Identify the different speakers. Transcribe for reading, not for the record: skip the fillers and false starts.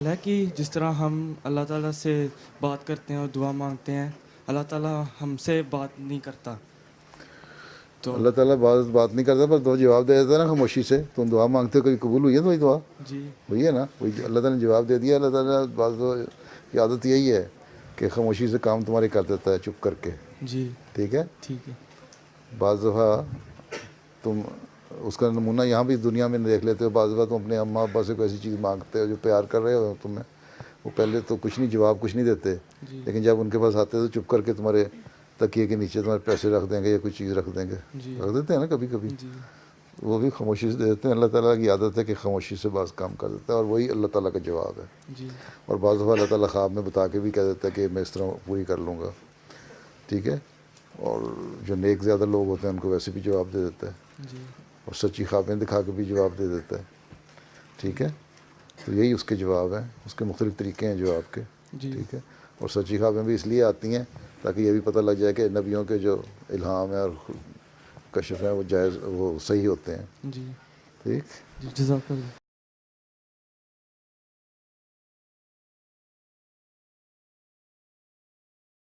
Speaker 1: ہے کہ جس طرح ہم اللہ تعالیٰ سے بات کرتے ہیں اور دعا مانگتے ہیں، اللہ تعالیٰ ہم سے بات نہیں کرتا. تو
Speaker 2: اللہ تعالیٰ بات نہیں کرتا، پر تو جواب دے دیتا ہے نا خاموشی سے. تم دعا مانگتے ہو، کبھی قبول ہوئی ہے تمہاری دعا؟
Speaker 1: جی
Speaker 2: ہوئی ہے نا. وہی اللہ تعالیٰ نے جواب دے دیا. اللہ تعالیٰ بعض کی عادت یہی ہے کہ خاموشی سے کام تمہارے کر دیتا ہے، چپ کر کے.
Speaker 1: جی
Speaker 2: ٹھیک ہے.
Speaker 1: ٹھیک ہے.
Speaker 2: بعض دفعہ تم اس کا نمونہ یہاں بھی دنیا میں دیکھ لیتے ہو. بعض دفعہ تم اپنے اماں ابا سے کوئی ایسی چیز مانگتے ہو جو پیار کر رہے ہو تمہیں، وہ پہلے تو کچھ نہیں، جواب کچھ نہیں دیتے،
Speaker 1: جی
Speaker 2: لیکن جب ان کے پاس آتے تو چپ کر کے تمہارے تکیے کے نیچے تمہارے پیسے رکھ دیں گے یا کوئی چیز رکھ دیں گے.
Speaker 1: جی
Speaker 2: رکھ دیتے ہیں نا کبھی کبھی.
Speaker 1: جی
Speaker 2: وہ بھی خاموشی سے دے دیتے ہیں. اللہ تعالیٰ کی عادت ہے کہ خاموشی سے بعض کام کر دیتا ہے، اور وہی اللہ تعالیٰ کا جواب ہے.
Speaker 1: جی
Speaker 2: اور بعض دفعہ اللہ تعالیٰ خواب میں بتا کے بھی کہہ دیتا ہے کہ میں اس طرح پوری کر لوں گا. ٹھیک ہے. اور جو نیک زیادہ لوگ ہوتے ہیں ان کو ویسے بھی جواب دے دیتا ہے،
Speaker 1: جی
Speaker 2: اور سچی خوابیں دکھا کے بھی جواب دے دیتا ہے. ٹھیک ہے. تو یہی اس کے جواب ہیں. اس کے مختلف طریقے ہیں جواب کے.
Speaker 1: جی
Speaker 2: ٹھیک ہے. اور سچی خوابیں بھی اس لیے آتی ہیں تاکہ یہ بھی پتہ لگ جائے کہ نبیوں کے جو الہام ہیں اور کشف ہیں وہ جائز، وہ صحیح ہوتے ہیں.
Speaker 1: جی
Speaker 2: ٹھیک.
Speaker 1: جی جزاک اللہ.